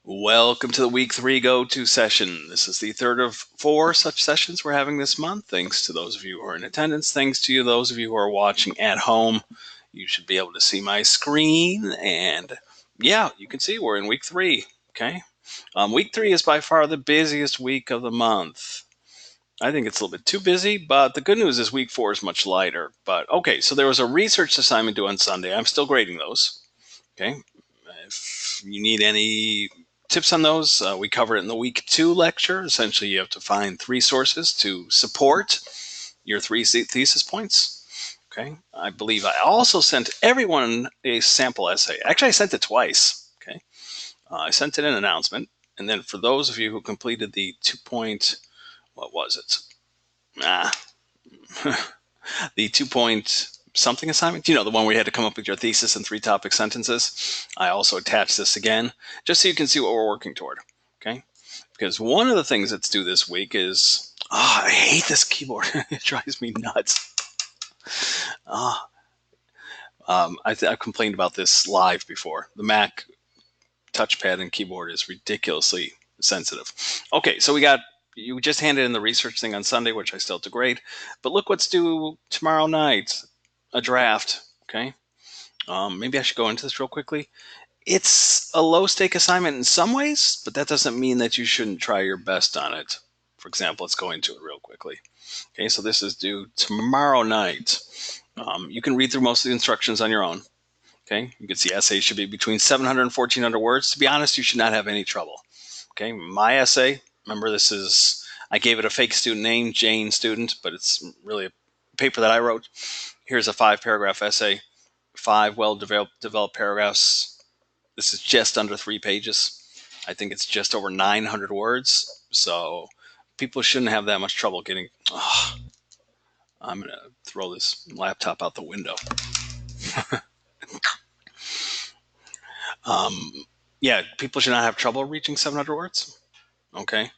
Welcome to the week 3 go-to session. This is the third of 4 such sessions we're having this month. Thanks to those of you who are in attendance. Thanks to you, those of you who are watching at home. You should be able to see my screen. And yeah, you can see we're in week 3. Okay. Week 3 is by far the busiest week of the month. I think it's a little bit too busy, but the good news is week 4 is much lighter. But okay, so there was a research assignment due on Sunday. I'm still grading those. Okay. If you need any tips on those, we cover it in the week 2 lecture. Essentially, you have to find 3 sources to support your 3 thesis points. Okay. I believe I also sent everyone a sample essay. Actually, I sent it twice. Okay. I sent it an announcement. And then for those of you who completed the 2-point, what was it? The 2-point something assignment, the one where you had to come up with your thesis in 3 topic sentences. I also attached this again, just so you can see what we're working toward, okay? Because one of the things that's due this week is, I hate this keyboard. It drives me nuts. I've complained about this live before. The Mac touchpad and keyboard is ridiculously sensitive. Okay, so you just handed in the research thing on Sunday, which I still have to grade. But look what's due tomorrow night. A draft, okay? Maybe I should go into this real quickly. It's a low-stake assignment in some ways, but that doesn't mean that you shouldn't try your best on it. For example, let's go into it real quickly. Okay, so this is due tomorrow night. You can read through most of the instructions on your own. Okay, you can see essays should be between 700 and 1,400 words. To be honest, you should not have any trouble. Okay, my essay, remember I gave it a fake student name, Jane Student, but it's really a paper that I wrote. Here's a 5-paragraph essay, 5 well-developed paragraphs. This is just under 3 pages. I think it's just over 900 words. So people shouldn't have that much trouble getting. I'm going to throw this laptop out the window. Yeah, people should not have trouble reaching 700 words. Okay.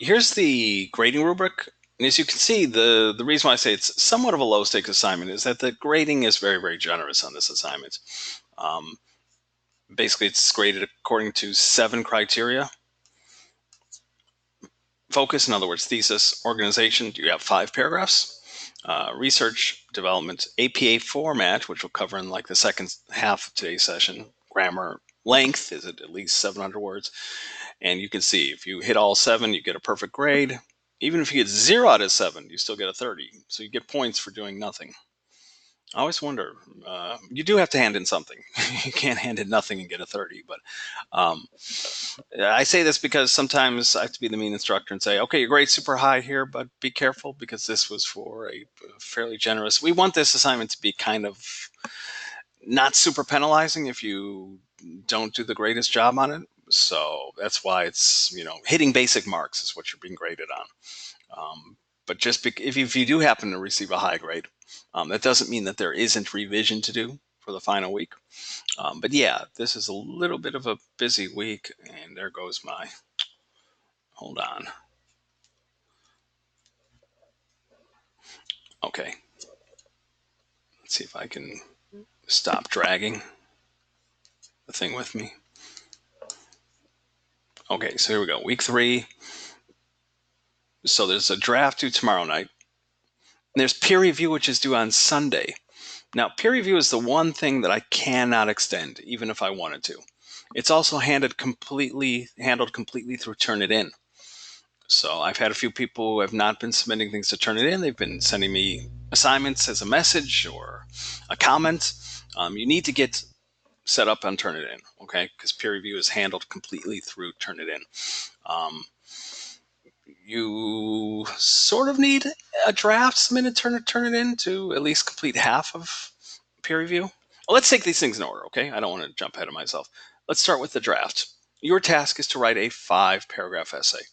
Here's the grading rubric. And as you can see, the reason why I say it's somewhat of a low-stakes assignment is that the grading is very, very generous on this assignment. Basically, it's graded according to 7 criteria. Focus, in other words, thesis, organization, you have 5 paragraphs. Research, development, APA format, which we'll cover in like the second half of today's session. Grammar, length, is it at least 700 words? And you can see if you hit all 7, you get a perfect grade. Even if you get 0 out of 7, you still get a 30. So you get points for doing nothing. I always wonder, you do have to hand in something. You can't hand in nothing and get a 30. But I say this because sometimes I have to be the mean instructor and say, okay, your grade's super high here, but be careful because this was for a fairly generous. We want this assignment to be kind of not super penalizing if you don't do the greatest job on it. So that's why it's, hitting basic marks is what you're being graded on. But just if you do happen to receive a high grade, that doesn't mean that there isn't revision to do for the final week. But yeah, this is a little bit of a busy week. And there goes hold on. Okay. Let's see if I can stop dragging the thing with me. Okay, so here we go. Week 3. So there's a draft due tomorrow night. And there's peer review, which is due on Sunday. Now, peer review is the one thing that I cannot extend, even if I wanted to. It's also handled completely through Turnitin. So I've had a few people who have not been submitting things to Turnitin. They've been sending me assignments as a message or a comment. You need to get set up on Turnitin, okay? Because peer review is handled completely through Turnitin. You sort of need a draft submitted to Turnitin to at least complete half of peer review. Well, let's take these things in order, okay? I don't want to jump ahead of myself. Let's start with the draft. Your task is to write a 5-paragraph essay.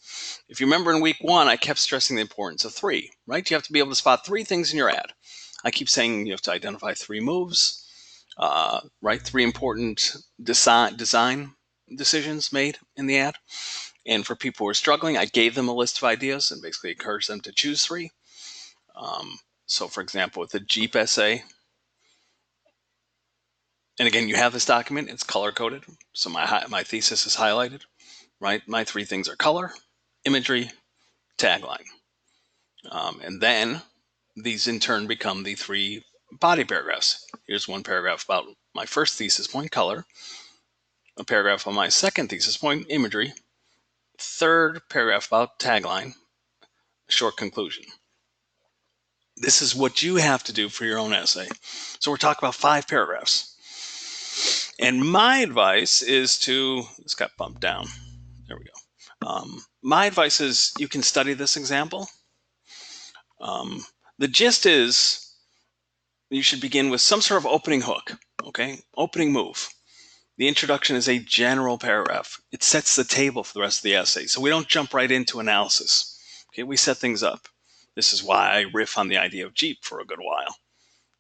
If you remember in week 1, I kept stressing the importance of 3, right? You have to be able to spot 3 things in your ad. I keep saying you have to identify 3 moves, right? 3 important design decisions made in the ad. And for people who are struggling, I gave them a list of ideas and basically encouraged them to choose 3. So for example, with the Jeep essay, And again, you have this document, it's color coded. So my thesis is highlighted, right? My three things are color, imagery, tagline. And then these in turn become the three body paragraphs. Here's one paragraph about my first thesis point, color, a paragraph on my second thesis point, imagery, third paragraph about tagline, short conclusion. This is what you have to do for your own essay. So we're talking about 5 paragraphs. And my advice is to, this got bumped down. There we go. My advice is you can study this example. The gist is you should begin with some sort of opening hook, okay? Opening move. The introduction is a general paragraph. It sets the table for the rest of the essay. So we don't jump right into analysis. Okay, we set things up. This is why I riff on the idea of Jeep for a good while.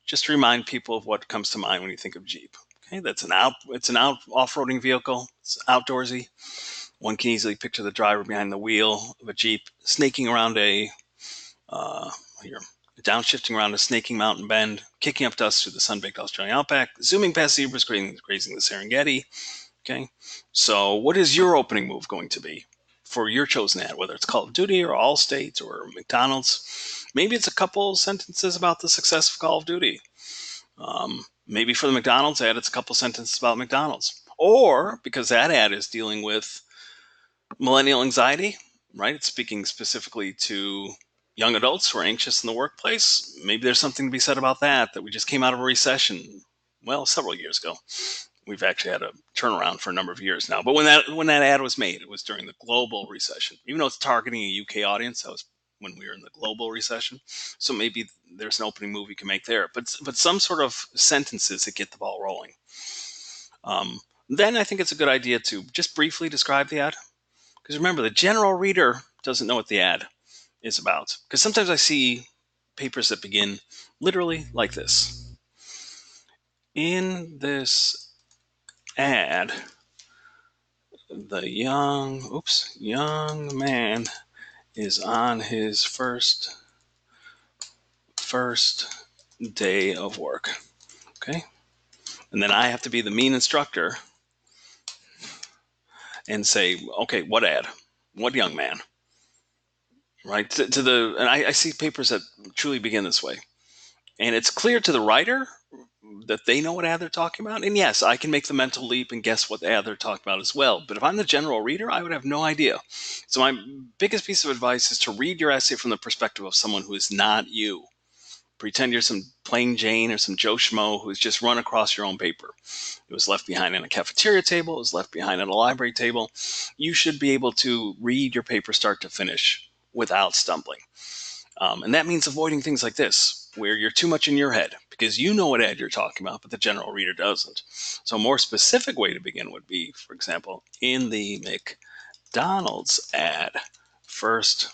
Just to remind people of what comes to mind when you think of Jeep. Okay, it's an off-roading vehicle. It's outdoorsy. One can easily picture the driver behind the wheel of a Jeep snaking around downshifting around a snaking mountain bend, kicking up dust through the sun-baked Australian outback, zooming past zebras grazing the Serengeti. Okay, so what is your opening move going to be for your chosen ad, whether it's Call of Duty or Allstate or McDonald's? Maybe it's a couple sentences about the success of Call of Duty. Maybe for the McDonald's ad, it's a couple sentences about McDonald's. Or because that ad is dealing with millennial anxiety, right? It's speaking specifically to young adults who are anxious in the workplace. Maybe there's something to be said about that we just came out of a recession, well, several years ago. We've actually had a turnaround for a number of years now. But when that ad was made, it was during the global recession. Even though it's targeting a UK audience, that was when we were in the global recession. So maybe there's an opening move you can make there. But some sort of sentences that get the ball rolling. Then I think it's a good idea to just briefly describe the ad. Because remember, the general reader doesn't know what the ad is about. Because sometimes I see papers that begin literally like this. In this ad, the young man is on his first day of work. Okay? And then I have to be the mean instructor and say, okay, what ad? What young man? Right? And I see papers that truly begin this way. And it's clear to the writer that they know what ad they're talking about. And yes, I can make the mental leap and guess what ad they're talking about as well. But if I'm the general reader, I would have no idea. So my biggest piece of advice is to read your essay from the perspective of someone who is not you. Pretend you're some plain Jane or some Joe Schmo who's just run across your own paper. It was left behind on a cafeteria table. It was left behind on a library table. You should be able to read your paper start to finish without stumbling. And that means avoiding things like this, where you're too much in your head because you know what ad you're talking about, but the general reader doesn't. So a more specific way to begin would be, for example, in the McDonald's ad, first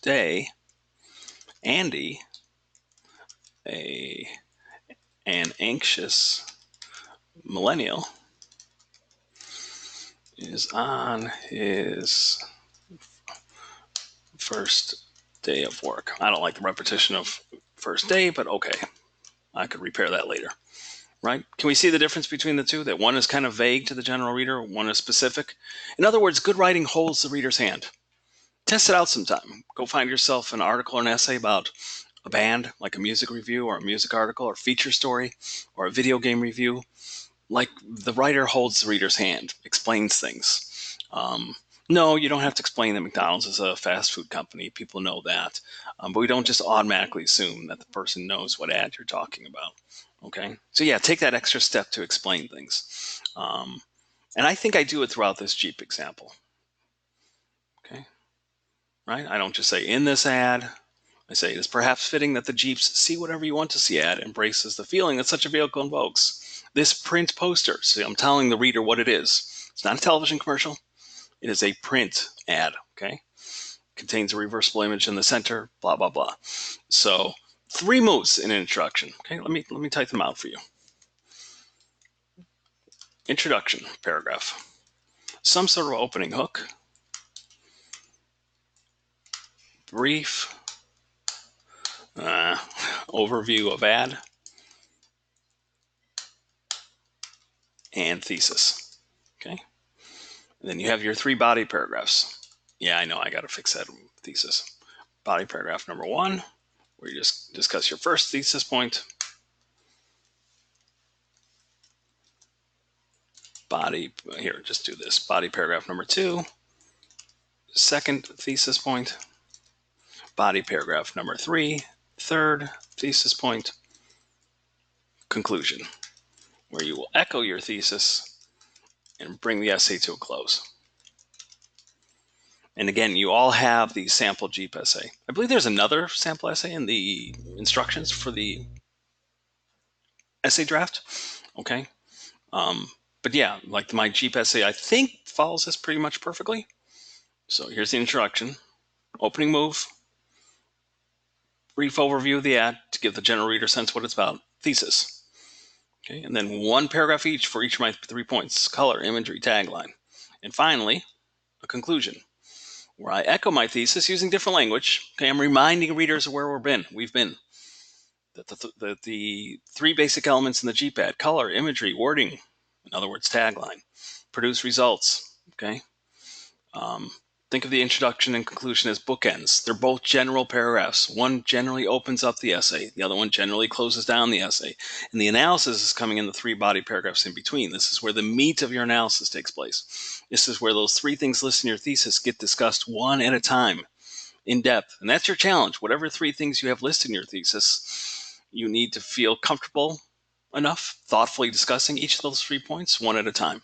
day, Andy, an anxious millennial, is on his first day of work. I don't like the repetition of first day, but okay. I could repair that later. Right? Can we see the difference between the two? That one is kind of vague to the general reader, one is specific. In other words, good writing holds the reader's hand. Test it out sometime. Go find yourself an article or an essay about a band, like a music review or a music article or feature story or a video game review. Like the writer holds the reader's hand, explains things. No, you don't have to explain that McDonald's is a fast food company. People know that. But we don't just automatically assume that the person knows what ad you're talking about. Okay? So yeah, take that extra step to explain things. And I think I do it throughout this Jeep example. Okay? Right? I don't just say in this ad. I say it is perhaps fitting that the Jeep's see whatever you want to see ad embraces the feeling that such a vehicle invokes. This print poster, see, I'm telling the reader what it is. It's not a television commercial. It is a print ad, okay? Contains a reversible image in the center, blah, blah, blah. So 3 moves in an introduction. Okay, let me type them out for you. Introduction paragraph. Some sort of opening hook. Brief Overview of ad and thesis. Okay. And then you have your 3 body paragraphs. Yeah, I know, I got to fix that thesis. Body paragraph number 1, where you just discuss your first thesis point. Just do this. Body paragraph number 2, second thesis point. Body paragraph number 3, third thesis point. Conclusion, where you will echo your thesis and bring the essay to a close. And again, you all have the sample Jeep essay. I believe there's another sample essay in the instructions for the essay draft. Okay. But yeah, like my Jeep essay, I think follows this pretty much perfectly. So here's the introduction, opening move, brief overview of the ad to give the general reader sense what it's about, thesis. Okay, and then 1 paragraph each for each of my 3 points, color, imagery, tagline. And finally, a conclusion, where I echo my thesis using different language. Okay, I'm reminding readers of where we've been. That the 3 basic elements in the Jeep ad, color, imagery, wording, in other words, tagline, produce results. Okay. Think of the introduction and conclusion as bookends. They're both general paragraphs. One generally opens up the essay. The other one generally closes down the essay. And the analysis is coming in the 3 body paragraphs in between. This is where the meat of your analysis takes place. This is where those 3 things listed in your thesis get discussed one at a time, in depth. And that's your challenge. Whatever 3 things you have listed in your thesis, you need to feel comfortable enough thoughtfully discussing each of those 3 points one at a time.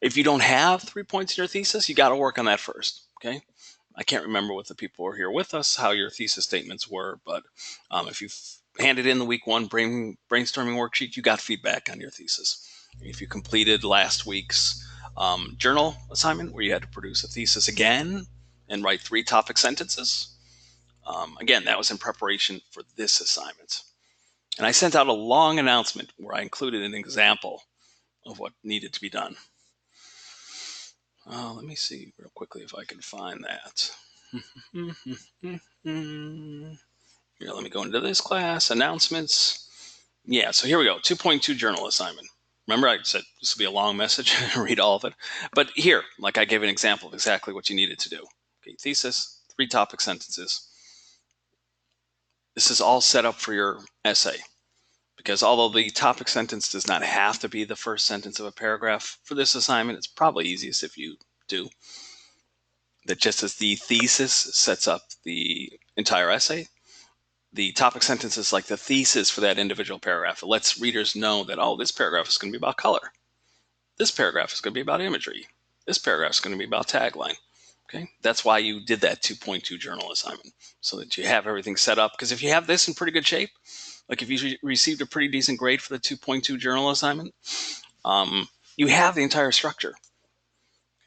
If you don't have 3 points in your thesis, you got to work on that first. Okay. I can't remember what the people who are here with us, how your thesis statements were, but if you've handed in the week 1 brainstorming worksheet, you got feedback on your thesis. If you completed last week's journal assignment where you had to produce a thesis again and write 3 topic sentences, again, that was in preparation for this assignment. And I sent out a long announcement where I included an example of what needed to be done. Let me see real quickly if I can find that. Here, let me go into this class, announcements. Yeah, so here we go, 2.2 journal assignment. Remember I said this will be a long message, read all of it. But here, like I gave an example of exactly what you needed to do. Okay, thesis, 3 topic sentences. This is all set up for your essay. Because although the topic sentence does not have to be the first sentence of a paragraph for this assignment, it's probably easiest if you do. That just as the thesis sets up the entire essay, the topic sentence is like the thesis for that individual paragraph. It lets readers know that, oh, this paragraph is going to be about color. This paragraph is going to be about imagery. This paragraph is going to be about tagline. Okay, that's why you did that 2.2 journal assignment, so that you have everything set up. Because if you have this in pretty good shape, like if you received a pretty decent grade for the 2.2 journal assignment, you have the entire structure.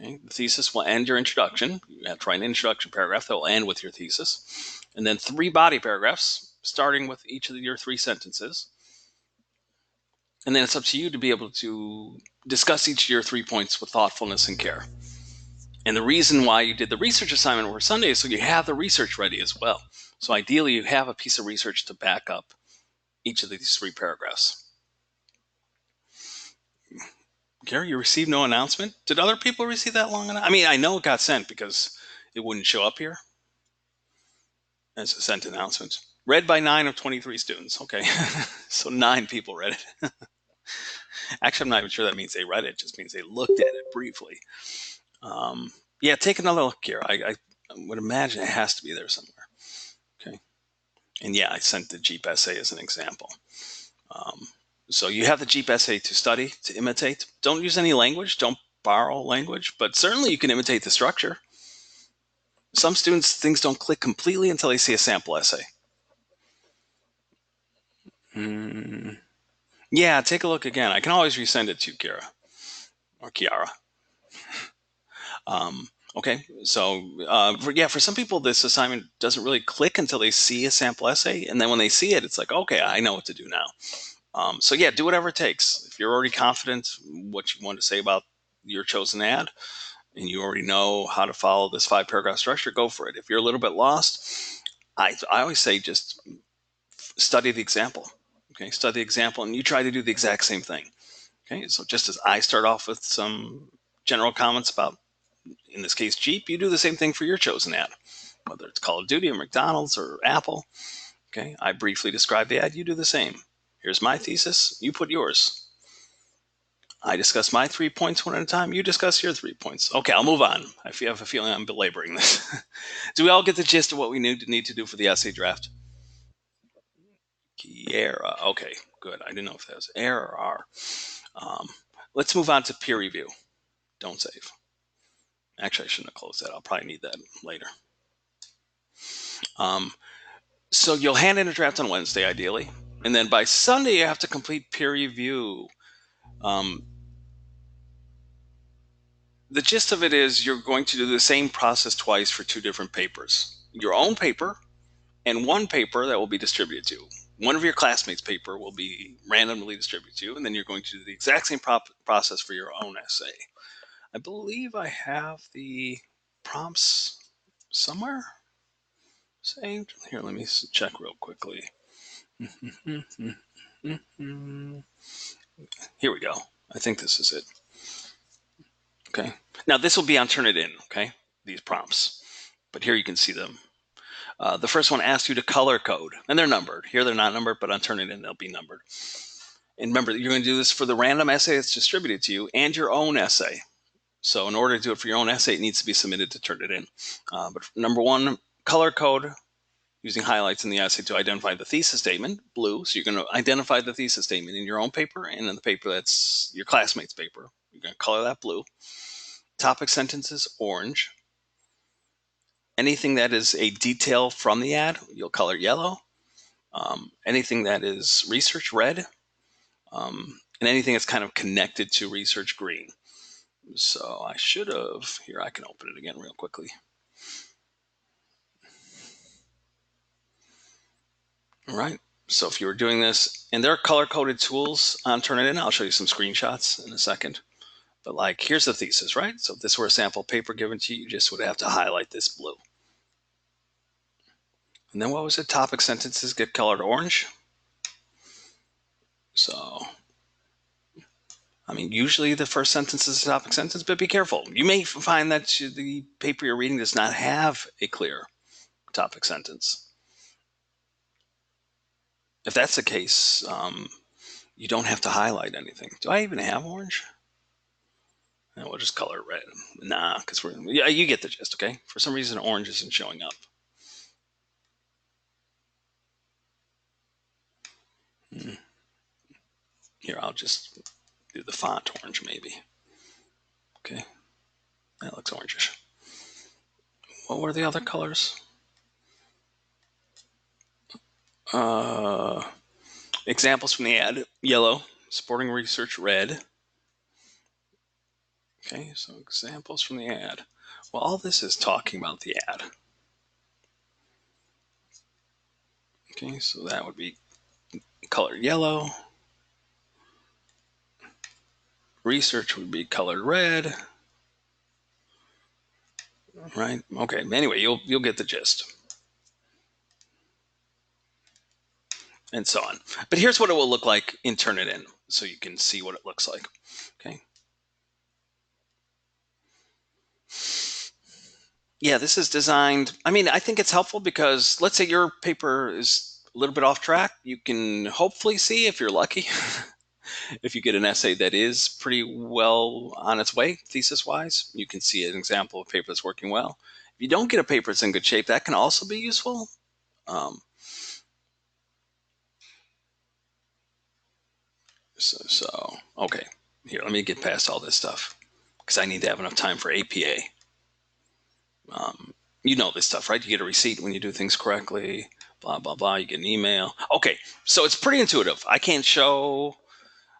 Okay? The thesis will end your introduction. You have to write an introduction paragraph that will end with your thesis. And then 3 body paragraphs, starting with each of your 3 sentences. And then it's up to you to be able to discuss each of your 3 points with thoughtfulness and care. And the reason why you did the research assignment over Sunday is so you have the research ready as well. So ideally, you have a piece of research to back up each of these 3 paragraphs. Gary, you received no announcement? Did other people receive that long enough? I mean, I know it got sent because it wouldn't show up here as a sent announcement. Read by 9 of 23 students. Okay, so 9 people read it. Actually, I'm not even sure that means they read it. It just means they looked at it briefly. Yeah, take another look here. I would imagine it has to be there somewhere. Okay. And yeah, I sent the Jeep essay as an example. So you have the Jeep essay to study, to imitate. Don't use any language. Don't borrow language. But certainly you can imitate the structure. Some students, things don't click completely until they see a sample essay. Yeah, take a look again. I can always resend it to you, Kira. Or Kiara. Okay, so for some people, this assignment doesn't really click until they see a sample essay. And then when they see it, it's like, okay, I know what to do now. So yeah, do whatever it takes. If you're already confident what you want to say about your chosen ad, and you already know how to follow this 5-paragraph structure, go for it. If you're a little bit lost, I always say just study the example. Okay, study the example, and you try to do the exact same thing. Okay, so just as I start off with some general comments about, in this case, Jeep, you do the same thing for your chosen ad, whether it's Call of Duty or McDonald's or Apple. Okay, I briefly describe the ad, you do the same. Here's my thesis, you put yours. I discuss my 3 points one at a time, you discuss your 3 points. Okay, I'll move on. I have a feeling I'm belaboring this. Do we all get the gist of what we need to do for the essay draft? Kiera. Okay, good. I didn't know if that was error or R. Um, let's move on to peer review. Don't save. Actually, I shouldn't have closed that. I'll probably need that later. So you'll hand in a draft on Wednesday, ideally. And then by Sunday, you have to complete peer review. The gist of it is you're going to do the same process twice for 2 different papers. Your own paper and one paper that will be distributed to you. One of your classmates' paper will be randomly distributed to you, and then you're going to do the exact same process for your own essay. I believe I have the prompts somewhere saved. Here, let me check real quickly. Here we go. I think this is it. Okay. Now this will be on Turnitin, okay? These prompts. But here you can see them. The first one asks you to color code, and they're numbered. Here they're not numbered, but on Turnitin they'll be numbered. And remember, you're going to do this for the random essay that's distributed to you and your own essay. So in order to do it for your own essay, it needs to be submitted to Turnitin. But number 1, color code using highlights in the essay to identify the thesis statement, blue. So you're going to identify the thesis statement in your own paper and in the paper that's your classmate's paper. You're going to color that blue. Topic sentences, orange. Anything that is a detail from the ad, you'll color yellow. Anything that is research, red. And anything that's kind of connected to research, green. So I should have, here I can open it again real quickly. All right. So if you were doing this, and there are color-coded tools on Turnitin, I'll show you some screenshots in a second. But like, here's the thesis, right? So if this were a sample paper given to you, you just would have to highlight this blue. And then what was it? Topic sentences get colored orange. So, I mean, usually the first sentence is a topic sentence, but be careful. You may find that the paper you're reading does not have a clear topic sentence. If that's the case, you don't have to highlight anything. Do I even have orange? And we'll just color it red. Nah, because yeah, you get the gist, okay? For some reason, orange isn't showing up. Here, I'll just do the font orange, maybe. Okay, that looks orangish. What were the other colors? Examples from the ad, yellow. Sporting research, red. Okay, so examples from the ad. Well, all this is talking about the ad. Okay, so that would be colored yellow. Research would be colored red. Right? Okay, anyway, you'll get the gist. And so on. But here's what it will look like in Turnitin, so you can see what it looks like. Okay. Yeah, this is designed. I mean, I think it's helpful because let's say your paper is a little bit off track. You can hopefully see, if you're lucky, if you get an essay that is pretty well on its way, thesis-wise, you can see an example of a paper that's working well. If you don't get a paper that's in good shape, that can also be useful. So okay, here, let me get past all this stuff because I need to have enough time for APA. You know this stuff, right? You get a receipt when you do things correctly, blah, blah, blah. You get an email. Okay, so it's pretty intuitive. I can't show,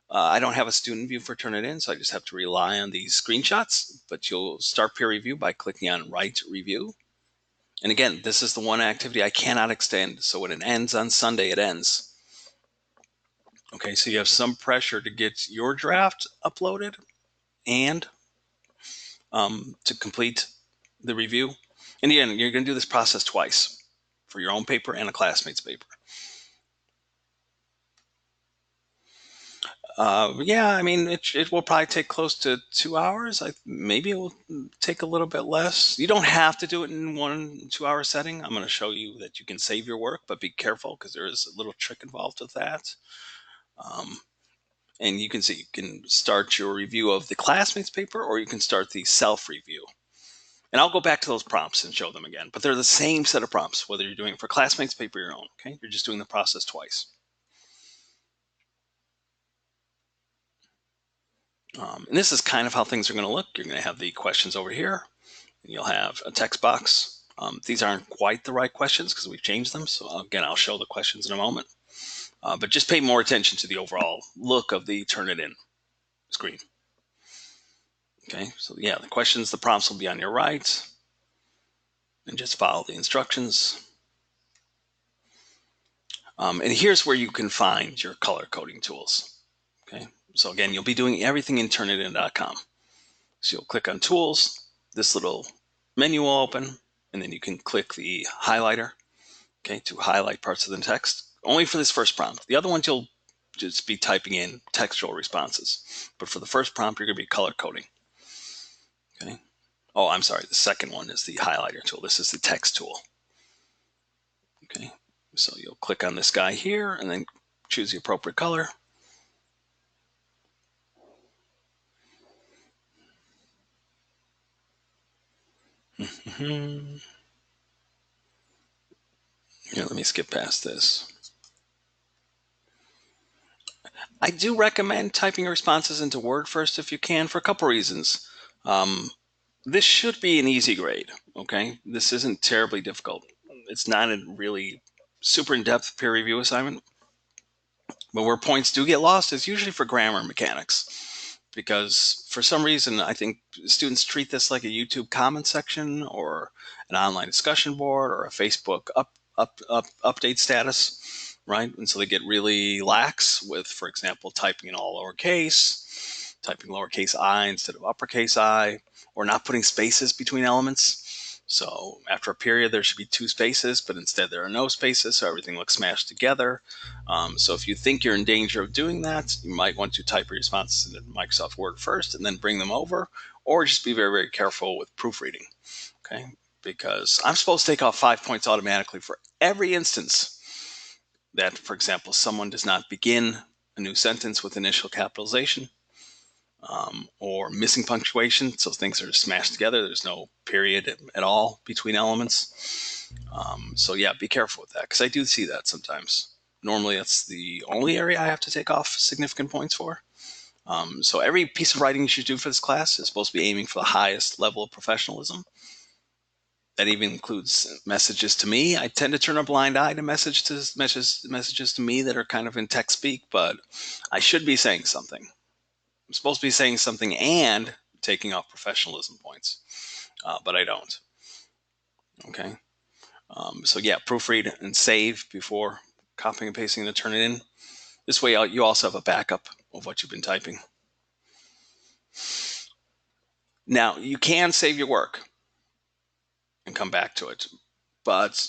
I don't have a student view for Turnitin, so I just have to rely on these screenshots, but you'll start peer review by clicking on Write Review. And again, this is the one activity I cannot extend, so when it ends on Sunday, it ends. Okay, so you have some pressure to get your draft uploaded and to complete the review. And again, you're going to do this process twice for your own paper and a classmate's paper. Yeah, I mean, it will probably take close to 2 hours. Maybe it will take a little bit less. You don't have to do it in 1 2 hour setting. I'm going to show you that you can save your work, but be careful because there is a little trick involved with that. And you can see you can start your review of the classmate's paper, or you can start the self-review. And I'll go back to those prompts and show them again, but they're the same set of prompts, whether you're doing it for classmates paper or your own. Okay, you're just doing the process twice. And this is kind of how things are going to look. You're going to have the questions over here, and you'll have a text box. These aren't quite the right questions because we've changed them. So again, I'll show the questions in a moment. But just pay more attention to the overall look of the Turnitin screen. Okay, so yeah, the questions, the prompts will be on your right, and just follow the instructions. And here's where you can find your color coding tools. Okay, so again, you'll be doing everything in Turnitin.com. So you'll click on Tools, this little menu will open, and then you can click the highlighter, okay, to highlight parts of the text. Only for this first prompt. The other ones you'll just be typing in textual responses. But for the first prompt, you're going to be color coding. Okay. Oh, I'm sorry. The second one is the highlighter tool. This is the text tool. Okay. So you'll click on this guy here and then choose the appropriate color. Here, let me skip past this. I do recommend typing responses into Word first if you can, for a couple reasons. This should be an easy grade, okay? This isn't terribly difficult. It's not a really super in-depth peer review assignment. But where points do get lost is usually for grammar mechanics, because for some reason I think students treat this like a YouTube comment section or an online discussion board or a Facebook update status, right? And so they get really lax with, for example, typing in all lowercase, typing lowercase I instead of uppercase I, or not putting spaces between elements. So after a period, there should be 2 spaces, but instead there are no spaces, so everything looks smashed together. So if you think you're in danger of doing that, you might want to type your responses into Microsoft Word first and then bring them over, or just be very, very careful with proofreading, okay? Because I'm supposed to take off 5 points automatically for every instance that, for example, someone does not begin a new sentence with initial capitalization, or missing punctuation, so things are just smashed together. There's no period at all between elements. So yeah, be careful with that, because I do see that sometimes. Normally that's the only area I have to take off significant points for. So every piece of writing you should do for this class is supposed to be aiming for the highest level of professionalism. That even includes messages to me. I tend to turn a blind eye to messages to me that are kind of in text speak, but I should be saying something. I'm supposed to be saying something and taking off professionalism points, but I don't. Okay. So yeah, proofread and save before copying and pasting to turn it in. This way you also have a backup of what you've been typing. Now, you can save your work and come back to it, but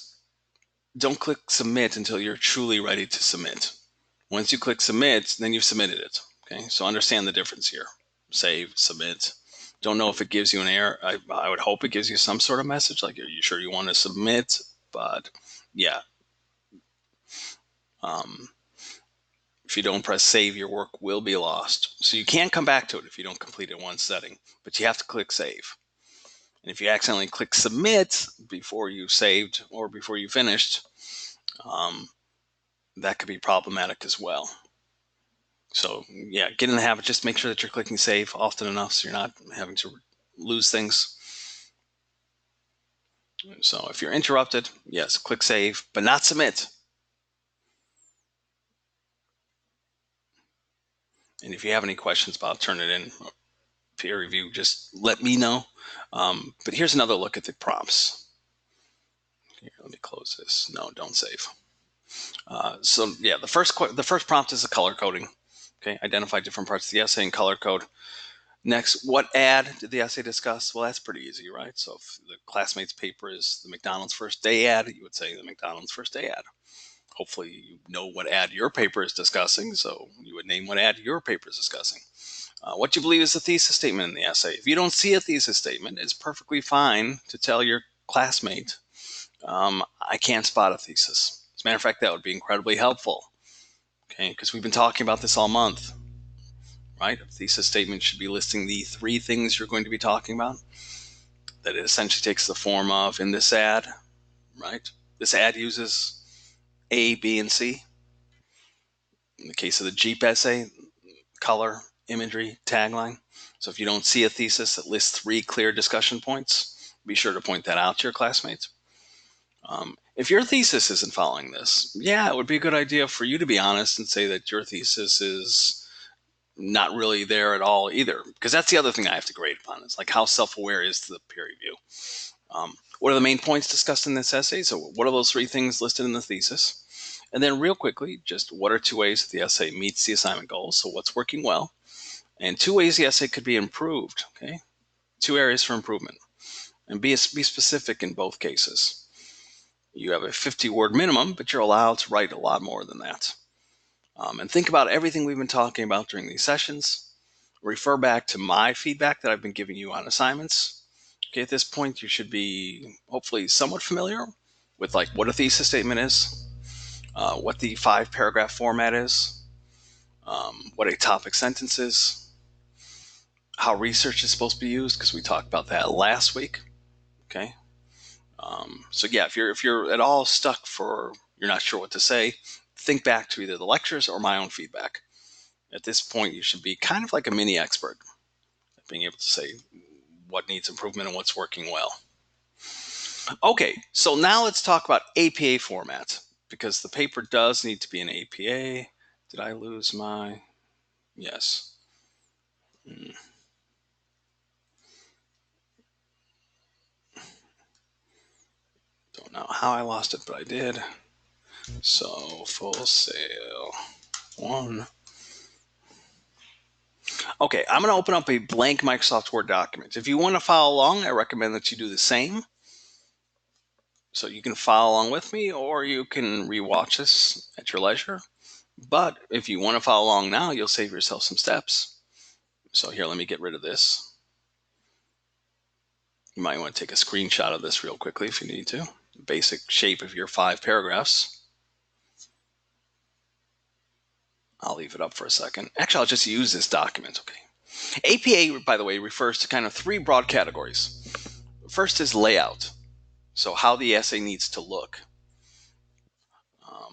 don't click submit until you're truly ready to submit. Once you click submit, then you've submitted it. Okay, so understand the difference here. Save, submit. Don't know if it gives you an error. I would hope it gives you some sort of message, like, are you sure you want to submit? But yeah, if you don't press save, your work will be lost. So you can't come back to it if you don't complete it in one setting, but you have to click save. And if you accidentally click submit before you saved or before you finished, that could be problematic as well. So yeah, get in the habit. Just make sure that you're clicking save often enough so you're not having to lose things. So if you're interrupted, yes, click save, but not submit. And if you have any questions about Turnitin peer review, just let me know. But here's another look at the prompts. Here, let me close this. No, don't save. So yeah, the first prompt is the color coding. Okay, identify different parts of the essay and color code. Next, what ad did the essay discuss? Well, that's pretty easy, right? So if the classmate's paper is the McDonald's first day ad, you would say the McDonald's first day ad. Hopefully you know what ad your paper is discussing, so you would name what ad your paper is discussing. What you believe is the thesis statement in the essay. If you don't see a thesis statement, it's perfectly fine to tell your classmate, I can't spot a thesis. As a matter of fact, that would be incredibly helpful, okay? Because we've been talking about this all month, right? A thesis statement should be listing the 3 things you're going to be talking about. That it essentially takes the form of, in this ad, right? This ad uses A, B, and C. In the case of the Jeep essay, color, imagery, tagline. So if you don't see a thesis that lists 3 clear discussion points, be sure to point that out to your classmates. If your thesis isn't following this, yeah, it would be a good idea for you to be honest and say that your thesis is not really there at all either, because that's the other thing I have to grade upon. It's like, how self-aware is the peer review? What are the main points discussed in this essay? So what are those 3 things listed in the thesis? And then real quickly, just what are 2 ways that the essay meets the assignment goals? So what's working well? And 2 ways the essay could be improved, okay? 2 areas for improvement. And be specific in both cases. You have a 50-word minimum, but you're allowed to write a lot more than that. And think about everything we've been talking about during these sessions. Refer back to my feedback that I've been giving you on assignments. Okay, at this point, you should be hopefully somewhat familiar with like what a thesis statement is, what the 5-paragraph format is, what a topic sentence is, how research is supposed to be used, because we talked about that last week. Okay. So yeah, if you're at all stuck for you're not sure what to say, think back to either the lectures or my own feedback. At this point, you should be kind of like a mini expert at being able to say what needs improvement and what's working well. Okay, so now let's talk about APA format, because the paper does need to be an APA. Did I lose my? Yes. Don't know how I lost it, but I did. So Full Sail 1. Okay, I'm going to open up a blank Microsoft Word document. If you want to follow along, I recommend that you do the same. So you can follow along with me, or you can rewatch this at your leisure. But if you want to follow along now, you'll save yourself some steps. So here, let me get rid of this. You might want to take a screenshot of this real quickly if you need to. The basic shape of your 5 paragraphs. I'll leave it up for a second. Actually, I'll just use this document. Okay. APA, by the way, refers to kind of 3 broad categories. First is layout. So how the essay needs to look.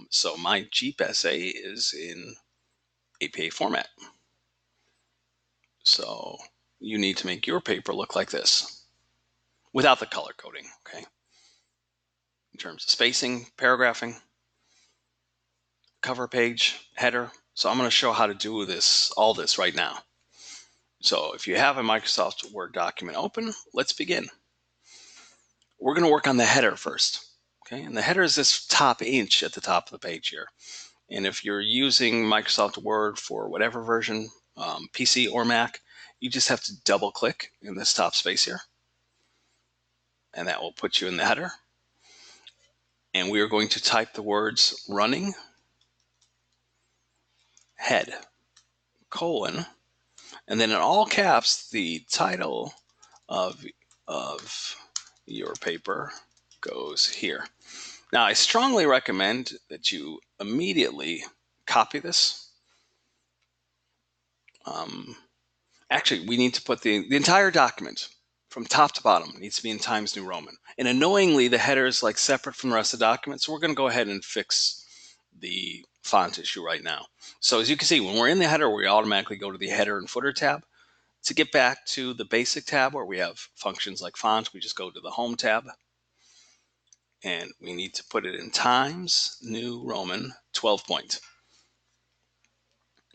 So my Jeep essay is in APA format. So you need to make your paper look like this without the color coding, okay? In terms of spacing, paragraphing, cover page, header. So I'm going to show how to do all this right now. So if you have a Microsoft Word document open, let's begin. We're going to work on the header first, okay? And the header is this top inch at the top of the page here. And if you're using Microsoft Word for whatever version, PC or Mac, you just have to double click in this top space here. And that will put you in the header. And we are going to type the words running, head, colon, and then in all caps, the title of your paper goes here. Now, I strongly recommend that you immediately copy this. Actually, we need to put the entire document from top to bottom needs to be in Times New Roman. And annoyingly, the header is like separate from the rest of the document. So we're going to go ahead and fix the font issue right now. So as you can see, when we're in the header, we automatically go to the header and footer tab. To get back to the basic tab where we have functions like font, we just go to the home tab. And we need to put it in Times New Roman 12 point.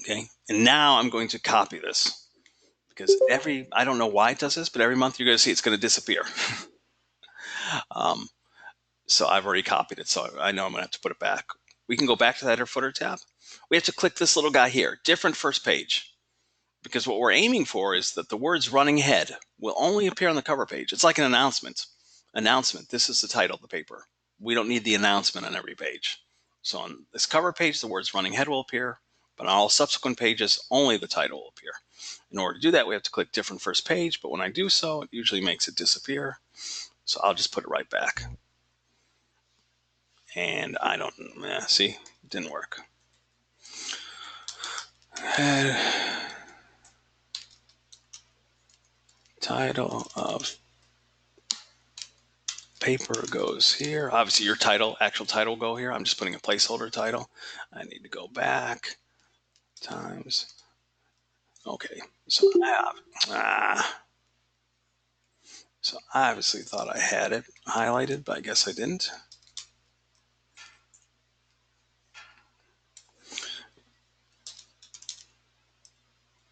Okay, and now I'm going to copy this because I don't know why it does this, but every month you're going to see it's going to disappear. So I've already copied it, so I know I'm going to have to put it back. We can go back to the header footer tab. We have to click this little guy here, different first page. because what we're aiming for is that the words running ahead will only appear on the cover page. It's like an announcement. Announcement, this is the title of the paper. We don't need the announcement on every page. So on this cover page, the words running ahead will appear, but on all subsequent pages, only the title will appear. In order to do that, we have to click different first page, but when I do so, it usually makes it disappear. So I'll just put it right back. And I don't, see, it didn't work. Title of paper goes here. Obviously your title, actual title will go here. I'm just putting a placeholder title. I need to go back times. Okay, so I obviously thought I had it highlighted, but I guess I didn't.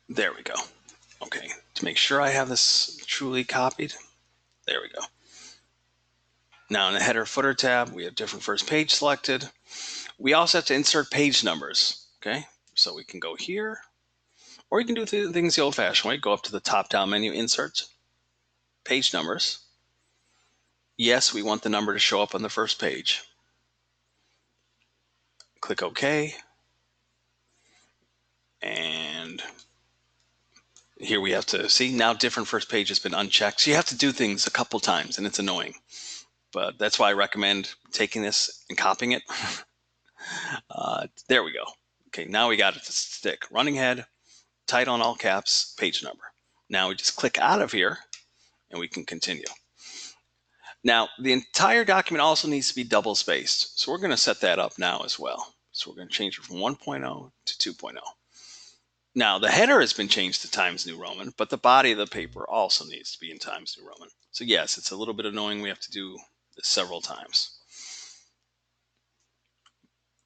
There we go. Okay, to make sure I have this truly copied, there we go. Now in the header footer tab, we have different first page selected. We also have to insert page numbers, okay? So we can go here, or you can do things the old-fashioned way. Go up to the top-down menu, insert page numbers. Yes, we want the number to show up on the first page. Click OK. And here we have to see now different first page has been unchecked. So you have to do things a couple times and it's annoying. But that's why I recommend taking this and copying it. There we go. Okay, now we got it to stick. Running head, title in all caps, page number. Now we just click out of here and we can continue. Now, the entire document also needs to be double spaced. So we're going to set that up now as well. So we're going to change it from 1.0 to 2.0. Now, the header has been changed to Times New Roman, but the body of the paper also needs to be in Times New Roman. So yes, it's a little bit annoying. We have to do this several times.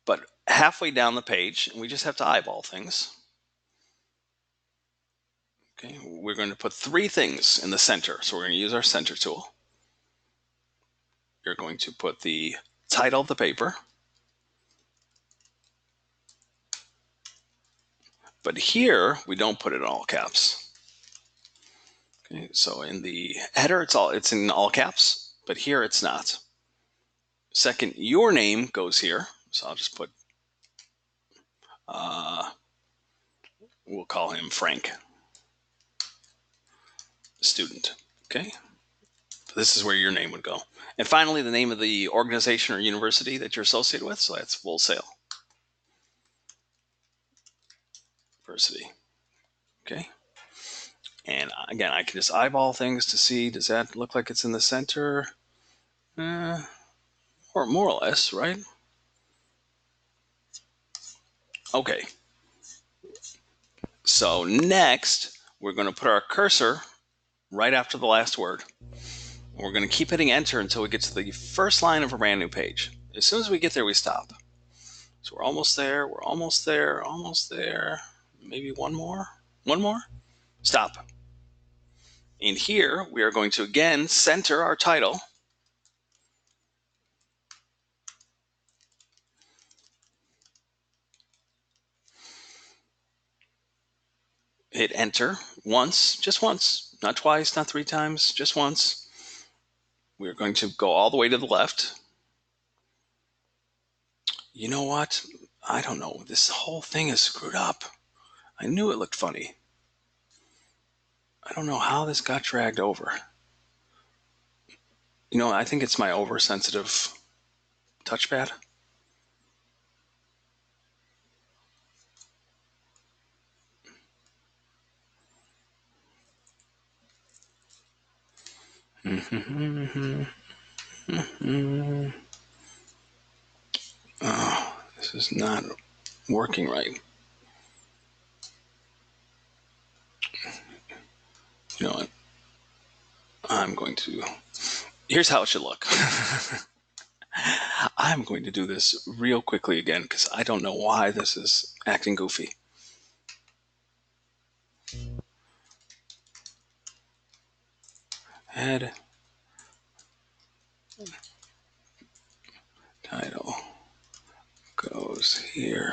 But halfway down the page, we just have to eyeball things. Okay, we're going to put three things in the center. So we're going to use our center tool. You're going to put the title of the paper. But here, we don't put it in all caps. Okay, so in the header, it's in all caps, but here it's not. Second, your name goes here. So I'll just put, we'll call him Frank, student. Okay, this is where your name would go. And finally, the name of the organization or university that you're associated with. So that's Full Sail University. Okay. And again, I can just eyeball things to see, does that look like it's in the center? Or more or less, right? Okay. So next, we're going to put our cursor right after the last word. We're going to keep hitting enter until we get to the first line of a brand new page. As soon as we get there, we stop. So we're almost there, we're almost there, almost there. Maybe one more? One more? Stop. In here, we are going to again center our title. Hit enter once, just once, not twice, not three times, just once. We're going to go all the way to the left. You know what? I don't know. This whole thing is screwed up. I knew it looked funny. I don't know how this got dragged over. You know, I think it's my oversensitive touchpad. Oh, this is not working right. You know what? I'm going to... Here's how it should look. I'm going to do this real quickly again because I don't know why this is acting goofy. Head, title goes here.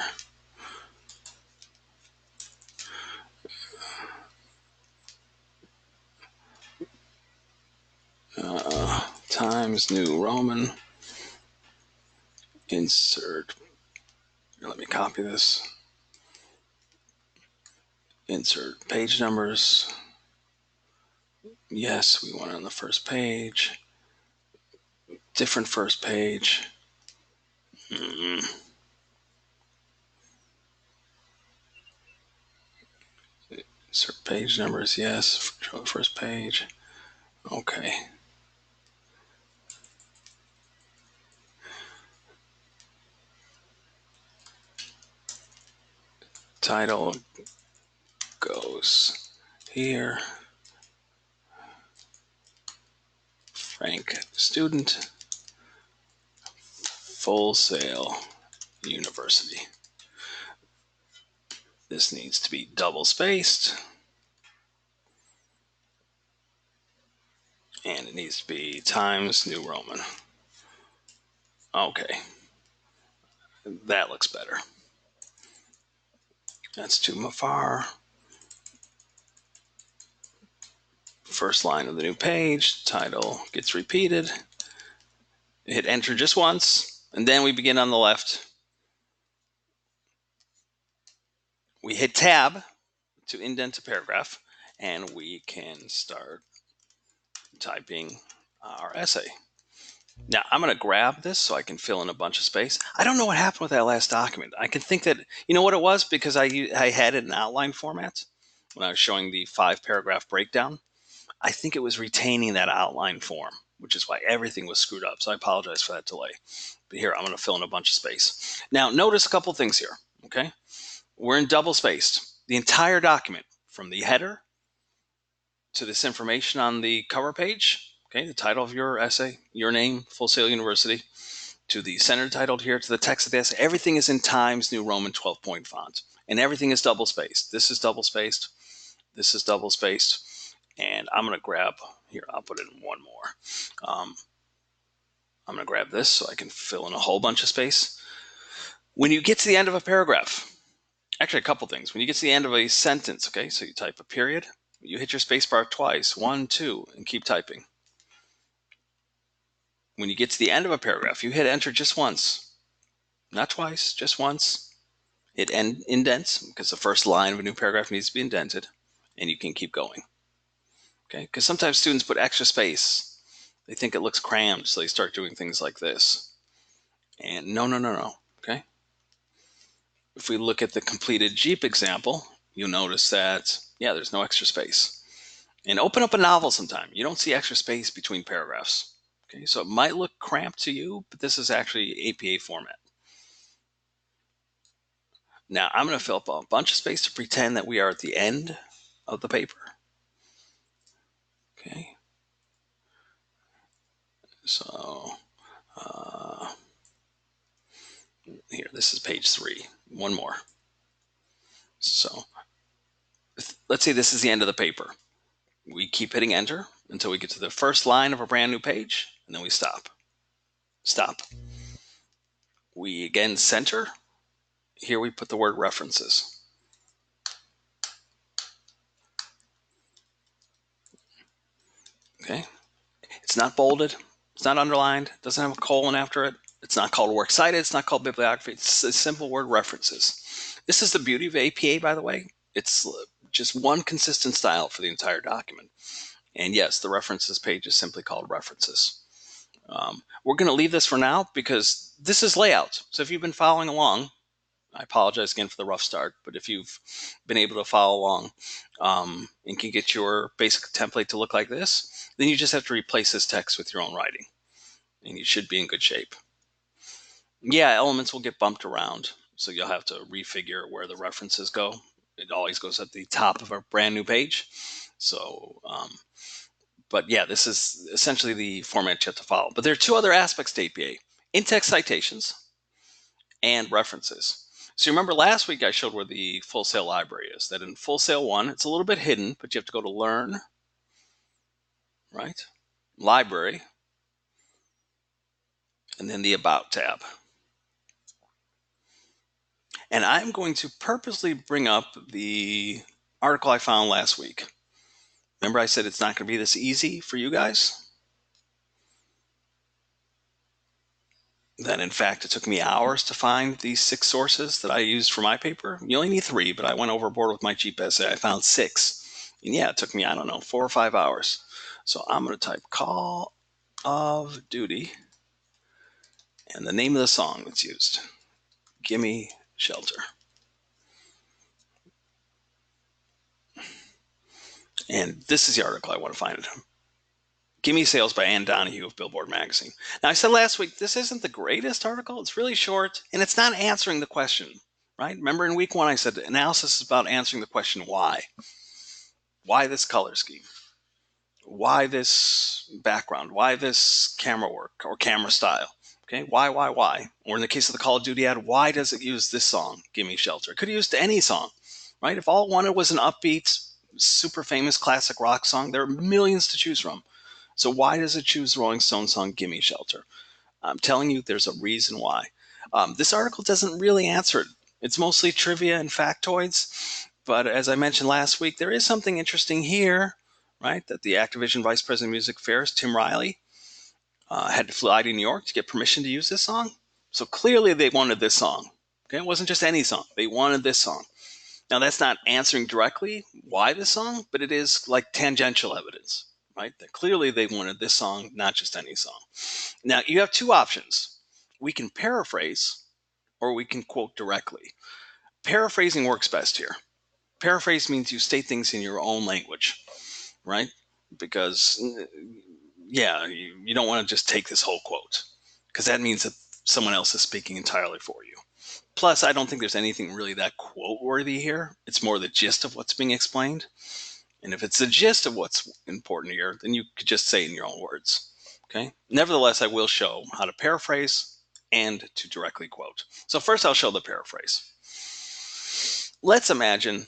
Times New Roman. Insert. Let me copy this. Insert page numbers. Yes, we want it on the first page. Different first page. Insert page numbers. Yes, first page. Okay. Title goes here. Frank, student, Full Sail University. This needs to be double spaced. And it needs to be Times New Roman. Okay. That looks better. That's too far. First line of the new page, title gets repeated. Hit enter just once, and then we begin on the left. We hit tab to indent a paragraph, and we can start typing our essay. Now, I'm going to grab this so I can fill in a bunch of space. I don't know what happened with that last document. I can think that, you know what it was? Because I had it in outline format when I was showing the 5-paragraph breakdown. I think it was retaining that outline form, which is why everything was screwed up. So I apologize for that delay. But here, I'm going to fill in a bunch of space. Now, notice a couple things here, okay? We're in double spaced. The entire document, from the header to this information on the cover page, okay, the title of your essay, your name, Full Sail University, to the center title here, to the text of the essay, everything is in Times New Roman 12-point font. And everything is double spaced. This is double spaced. This is double spaced. And I'm going to grab, here, I'll put it in one more. I'm going to grab this so I can fill in a whole bunch of space. When you get to the end of a paragraph, actually a couple things. When you get to the end of a sentence, okay, so you type a period, you hit your space bar twice, 1, 2, and keep typing. When you get to the end of a paragraph, you hit enter just once. Not twice, just once. It indents, because the first line of a new paragraph needs to be indented, and you can keep going. Okay, because sometimes students put extra space. They think it looks crammed, so they start doing things like this. And no, okay? If we look at the completed Jeep example, you'll notice that, yeah, there's no extra space. And open up a novel sometime. You don't see extra space between paragraphs. Okay, so it might look cramped to you, but this is actually APA format. Now, I'm going to fill up a bunch of space to pretend that we are at the end of the paper. Okay. So, here, this is page 3. One more. So, let's say this is the end of the paper. We keep hitting enter until we get to the first line of a brand new page, and then we stop. Stop. We again center. Here we put the word references. Okay. It's not bolded. It's not underlined. It doesn't have a colon after it. It's not called works cited. It's not called bibliography. It's a simple word, references. This is the beauty of APA, by the way. It's just one consistent style for the entire document. And yes, the references page is simply called references. We're going to leave this for now because this is layout. So if you've been following along, I apologize again for the rough start, but if you've been able to follow along and can get your basic template to look like this, then you just have to replace this text with your own writing, and you should be in good shape. Yeah, elements will get bumped around, so you'll have to refigure where the references go. It always goes at the top of a brand new page. So, but yeah, this is essentially the format you have to follow. But there are two other aspects to APA: in-text citations and references. So you remember last week I showed where the Full Sail library is. That in Full Sail 1, it's a little bit hidden, but you have to go to Learn, right? Library, and then the About tab. And I'm going to purposely bring up the article I found last week. Remember I said it's not going to be this easy for you guys? that in fact it took me hours to find these 6 sources that I used for my paper. You only need 3, but I went overboard with my cheap essay. I found 6. And yeah, it took me, I don't know, 4 or 5 hours. So I'm going to type Call of Duty and the name of the song that's used. Gimme Shelter. And this is the article I want to find. Gimme Sales by Ann Donahue of Billboard Magazine. Now, I said last week, this isn't the greatest article. It's really short, and it's not answering the question, right? Remember in week 1, I said analysis is about answering the question, why? Why this color scheme? Why this background? Why this camera work or camera style? Okay, why? Or in the case of the Call of Duty ad, why does it use this song, Gimme Shelter? It could have used any song, right? If all it wanted was an upbeat, super famous classic rock song, there are millions to choose from. So why does it choose the Rolling Stones song Gimme Shelter? I'm telling you, there's a reason why. This article doesn't really answer it. It's mostly trivia and factoids. But as I mentioned last week, there is something interesting here, right? That the Activision Vice President of Music Affairs, Tim Riley, had to fly to New York to get permission to use this song. So clearly they wanted this song. Okay, it wasn't just any song. They wanted this song. Now that's not answering directly why this song, but it is like tangential evidence, right? That clearly they wanted this song, not just any song. Now you have 2 options. We can paraphrase or we can quote directly. Paraphrasing works best here. Paraphrase means you state things in your own language, right? Because, yeah, you don't want to just take this whole quote because that means that someone else is speaking entirely for you. Plus, I don't think there's anything really that quote worthy here. It's more the gist of what's being explained. And if it's the gist of what's important here, then you could just say it in your own words. Okay. Nevertheless, I will show how to paraphrase and to directly quote. So first I'll show the paraphrase. Let's imagine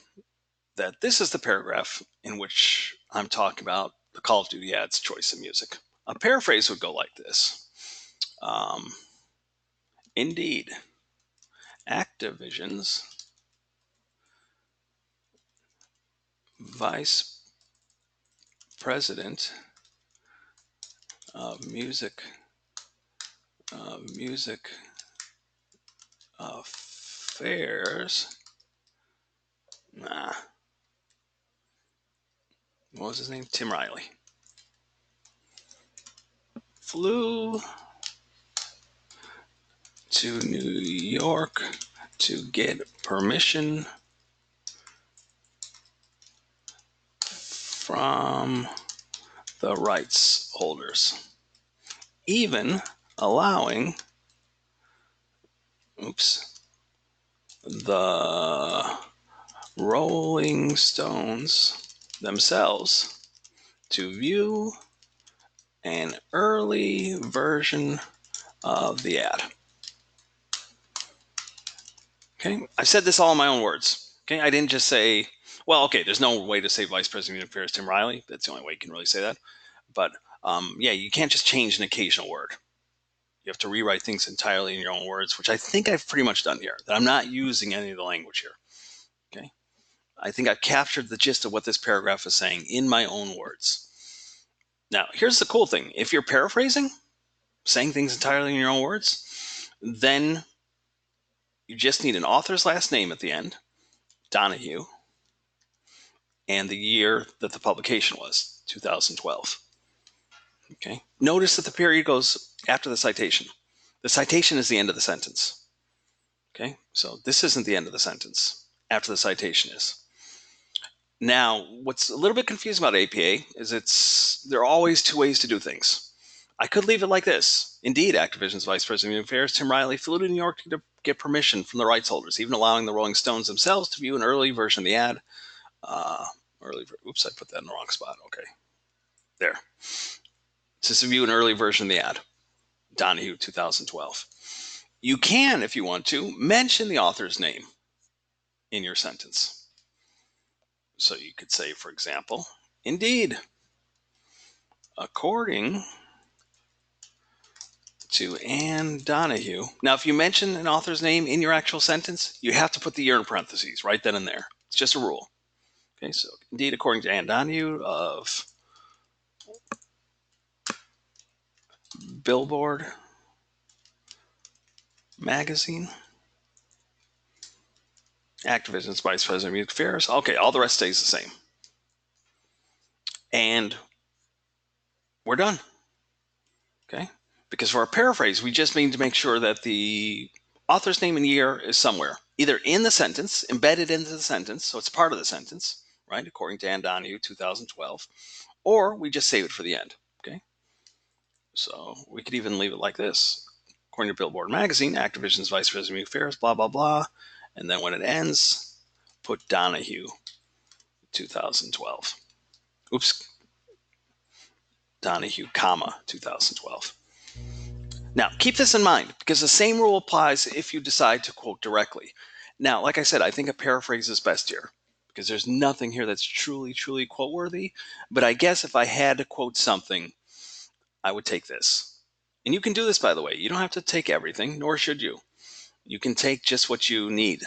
that this is the paragraph in which I'm talking about the Call of Duty ad's choice of music. A paraphrase would go like this. Indeed, Activision's Vice President of Music Affairs. What was his name? Tim Riley. Flew to New York to get permission from the rights holders, even allowing the Rolling Stones themselves to view an early version of the ad. Okay, I said this all in my own words. Okay, I didn't just say, well, okay, there's no way to say Vice President of Affairs Tim Riley. That's the only way you can really say that. But yeah, you can't just change an occasional word. You have to rewrite things entirely in your own words, which I think I've pretty much done here. That I'm not using any of the language here. Okay, I think I've captured the gist of what this paragraph is saying in my own words. Now, here's the cool thing. If you're paraphrasing, saying things entirely in your own words, then you just need an author's last name at the end, Donahue, and the year that the publication was, 2012. Okay. Notice that the period goes after the citation. The citation is the end of the sentence. Okay. So this isn't the end of the sentence. After the citation is. Now, what's a little bit confusing about APA is there are always 2 ways to do things. I could leave it like this. Indeed, Activision's Vice President of Affairs, Tim Riley, flew to New York to get permission from the rights holders, even allowing the Rolling Stones themselves to view an early version of the ad. Oops, I put that in the wrong spot. Okay. There. To view an early version of the ad. Donahue, 2012. You can, if you want to, mention the author's name in your sentence. So you could say, for example, indeed, according to Ann Donahue. Now, if you mention an author's name in your actual sentence, you have to put the year in parentheses right then and there. It's just a rule. Okay, so indeed, according to Ann Donahue of Billboard Magazine. Activision's Vice President of Music Affairs. Okay, all the rest stays the same. And we're done. Okay? Because for our paraphrase, we just need to make sure that the author's name and year is somewhere, either in the sentence, embedded into the sentence, so it's part of the sentence, right? According to Ann Donahue, 2012, or we just save it for the end. Okay? So we could even leave it like this. According to Billboard Magazine, Activision's Vice President of Music Affairs, blah, blah, blah. And then when it ends, put Donahue, 2012. Oops. Donahue, comma, 2012. Now, keep this in mind, because the same rule applies if you decide to quote directly. Now, like I said, I think a paraphrase is best here, because there's nothing here that's truly, truly quote-worthy. But I guess if I had to quote something, I would take this. And you can do this, by the way. You don't have to take everything, nor should you. You can take just what you need,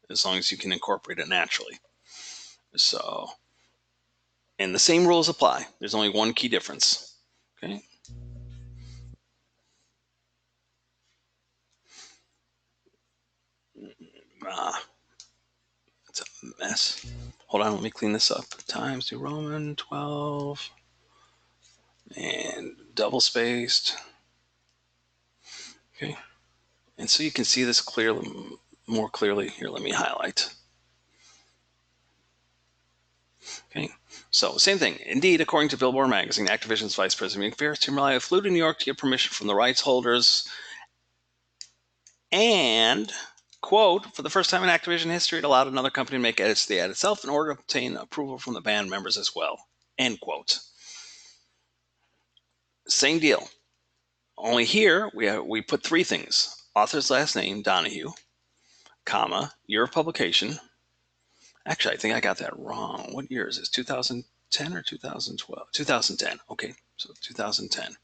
as long as you can incorporate it naturally. So, and the same rules apply. There's only one key difference. Okay. It's a mess. Hold on, let me clean this up. Times New Roman 12 and double spaced. Okay. And so you can see this clearly, more clearly. Here, let me highlight. Okay. So same thing. Indeed, according to Billboard Magazine, Activision's Vice President of Music Affairs, Tim Riley flew to New York to get permission from the rights holders. And, quote, for the first time in Activision history, it allowed another company to make edits to the ad itself in order to obtain approval from the band members as well. End quote. Same deal. Only here, we put three things. Author's last name, Donahue, comma, year of publication. Actually, I think I got that wrong. What year is this? 2010 or 2012? 2010. Okay, so 2010,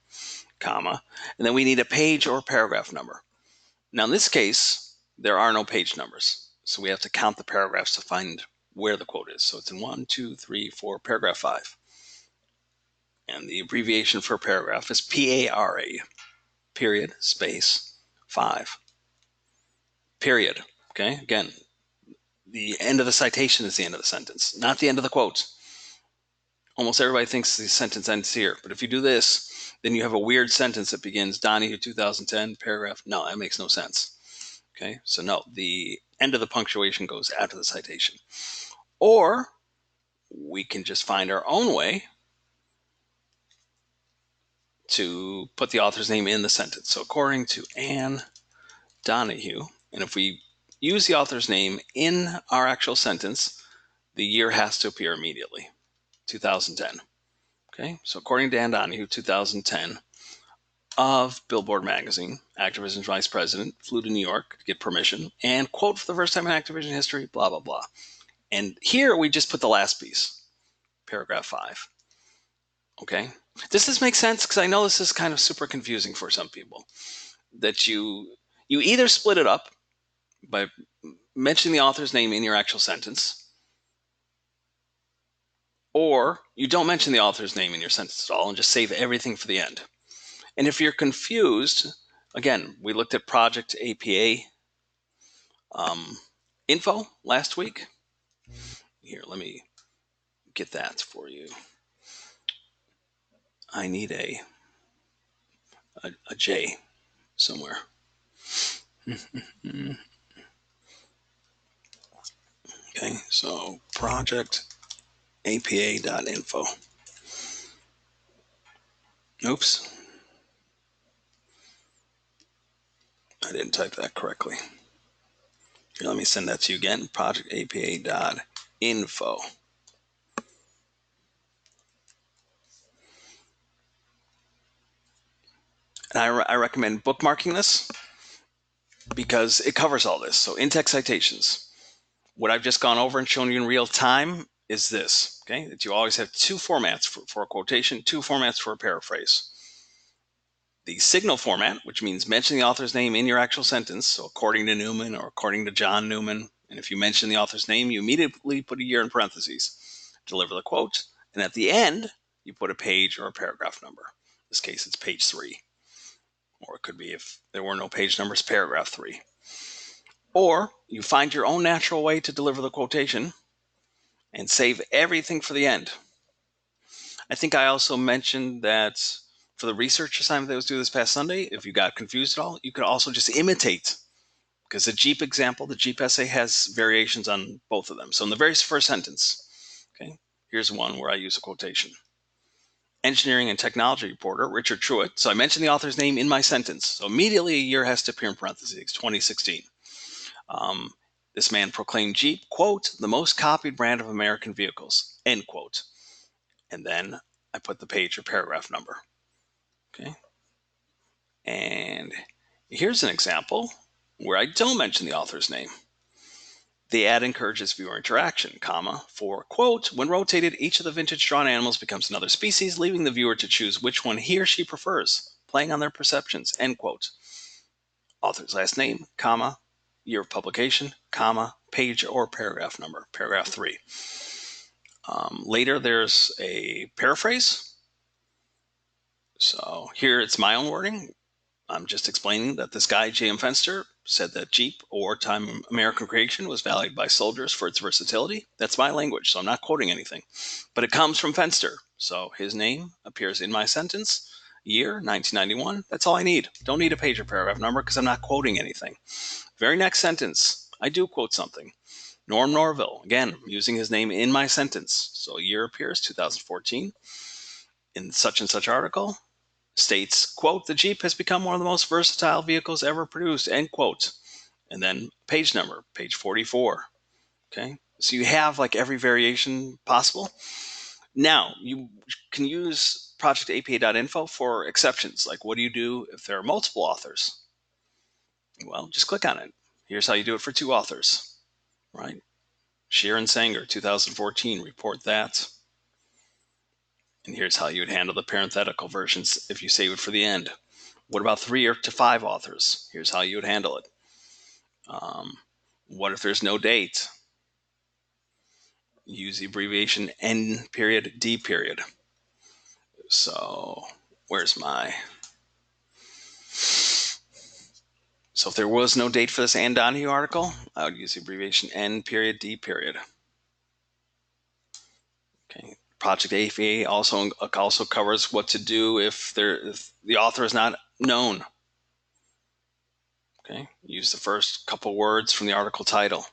comma. And then we need a page or paragraph number. Now, in this case, there are no page numbers. So we have to count the paragraphs to find where the quote is. So it's in 1, 2, 3, 4, paragraph 5. And the abbreviation for paragraph is PARA, period, space, 5. Period. Okay, again, the end of the citation is the end of the sentence, not the end of the quote. Almost everybody thinks the sentence ends here, but if you do this, then you have a weird sentence that begins Donahue 2010 paragraph. No, that makes no sense. Okay, so no, the end of the punctuation goes after the citation. Or we can just find our own way to put the author's name in the sentence. So according to Ann Donahue, and if we use the author's name in our actual sentence, the year has to appear immediately, 2010. Okay, so according to Ann Donahue, 2010, of Billboard Magazine, Activision's vice president flew to New York to get permission and, quote, for the first time in Activision history, blah, blah, blah. And here we just put the last piece, paragraph 5. Okay, does this make sense? Because I know this is kind of super confusing for some people, that you either split it up by mentioning the author's name in your actual sentence, or you don't mention the author's name in your sentence at all and just save everything for the end. And if you're confused, again, we looked at Project APA info last week. Here, let me get that for you. I need a J somewhere. Okay, so Project APA.info. Oops. I didn't type that correctly. Here, let me send that to you again. Project APA.info. And I recommend bookmarking this because it covers all this. So in-text citations. What I've just gone over and shown you in real time is this, okay? That you always have two formats for a quotation, two formats for a paraphrase. The signal format, which means mention the author's name in your actual sentence, so according to Newman or according to John Newman, and if you mention the author's name, you immediately put a year in parentheses, deliver the quote, and at the end, you put a page or a paragraph number. In this case, it's page 3. Or it could be, if there were no page numbers, paragraph 3. Or you find your own natural way to deliver the quotation and save everything for the end. I think I also mentioned that for the research assignment that was due this past Sunday, if you got confused at all, you could also just imitate, because the Jeep example, the Jeep essay, has variations on both of them. So in the very first sentence, okay, here's one where I use a quotation. Engineering and technology reporter Richard Truitt. So I mentioned the author's name in my sentence. So immediately a year has to appear in parentheses, 2016. This man proclaimed Jeep, quote, the most copied brand of American vehicles, end quote. And then I put the page or paragraph number. Okay. And here's an example where I don't mention the author's name. The ad encourages viewer interaction, comma, for, quote, when rotated, each of the vintage drawn animals becomes another species, leaving the viewer to choose which one he or she prefers, playing on their perceptions, end quote. Author's last name, comma, year of publication, comma, page or paragraph number, paragraph 3. Later, there's a paraphrase. So here it's my own wording. I'm just explaining that this guy, J.M. Fenster, said that Jeep, a wartime American creation, was valued by soldiers for its versatility. That's my language, so I'm not quoting anything. But it comes from Fenster, so his name appears in my sentence. Year, 1991. That's all I need. Don't need a page or paragraph number because I'm not quoting anything. Very next sentence, I do quote something. Norm Norville, again, using his name in my sentence. So year appears, 2014. In such and such article, states, quote, the Jeep has become one of the most versatile vehicles ever produced, end quote. And then page number, page 44. Okay, so you have like every variation possible. Now, you can use projectapa.info for exceptions. Like, what do you do if there are multiple authors? Well, just click on it. Here's how you do it for 2 authors, right? Shear and Sanger, 2014, report that. And here's how you would handle the parenthetical versions if you save it for the end. What about 3 or to 5 authors? Here's how you would handle it. What if there's no date? Use the abbreviation N period, D period. So where's my... So if there was no date for this Ann Donahue article, I would use the abbreviation N period, D period. Okay. Project APA also covers what to do if the author is not known. Okay. Use the first couple words from the article title.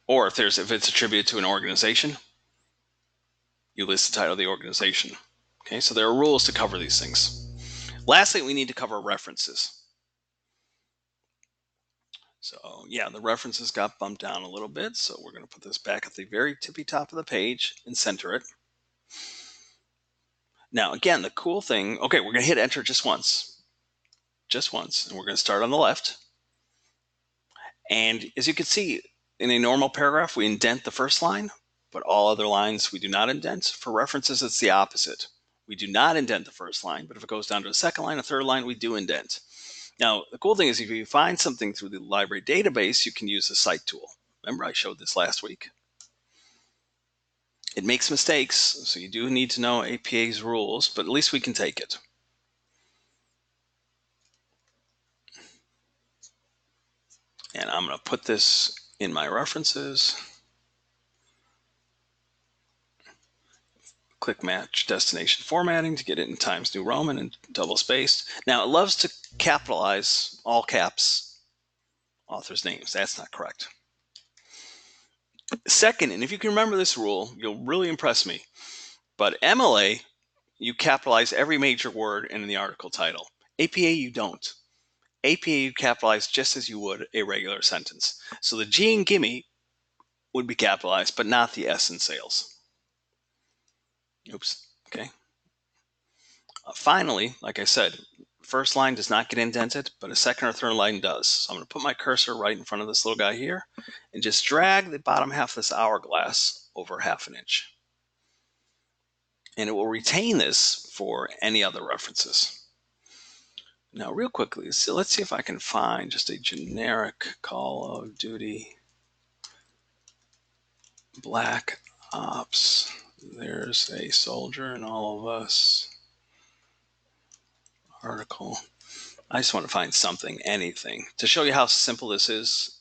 Or if it's attributed to an organization, you list the title of the organization. Okay, so there are rules to cover these things. Lastly, we need to cover references. So yeah, the references got bumped down a little bit, so we're going to put this back at the very tippy top of the page and center it. Now again, the cool thing, okay, we're going to hit enter just once, and we're going to start on the left. And as you can see, in a normal paragraph, we indent the first line, but all other lines we do not indent. For references, it's the opposite. We do not indent the first line, but if it goes down to the second line, a third line, we do indent. Now, the cool thing is if you find something through the library database, you can use the cite tool. Remember, I showed this last week. It makes mistakes, so you do need to know APA's rules, but at least we can take it. And I'm going to put this in my references. Click match destination formatting to get it in Times New Roman and double spaced. Now it loves to capitalize, all caps, authors' names. That's not correct. Second, and if you can remember this rule, you'll really impress me. But MLA, you capitalize every major word in the article title. APA, you don't. APA, you capitalize just as you would a regular sentence. So the G in gimme would be capitalized, but not the S in sales. Oops. Okay. Finally, like I said, first line does not get indented, but a second or third line does. So I'm going to put my cursor right in front of this little guy here and just drag the bottom half of this hourglass over ½ inch. And it will retain this for any other references. Now, real quickly, so let's see if I can find just a generic Call of Duty Black Ops There's a soldier in all of us. Article. I just want to find something, anything, to show you how simple this is.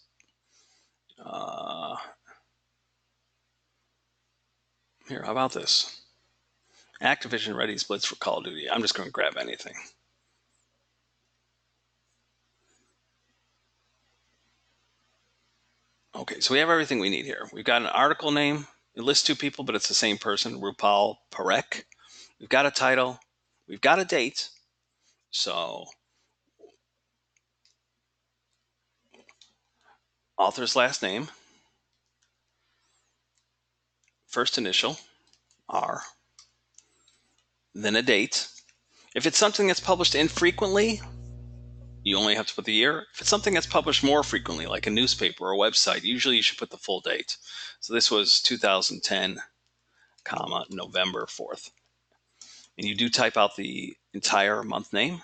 Here, how about this? Activision readies Blitz for Call of Duty. I'm just going to grab anything. Okay, so we have everything we need here. We've got an article name. It lists two people, but it's the same person, Rupal Parekh. We've got a title. We've got a date. So author's last name, first initial, R, then a date. If it's something that's published infrequently, you only have to put the year. If it's something that's published more frequently, like a newspaper or a website, usually you should put the full date. So this was 2010, November 4th. And you do type out the entire month name,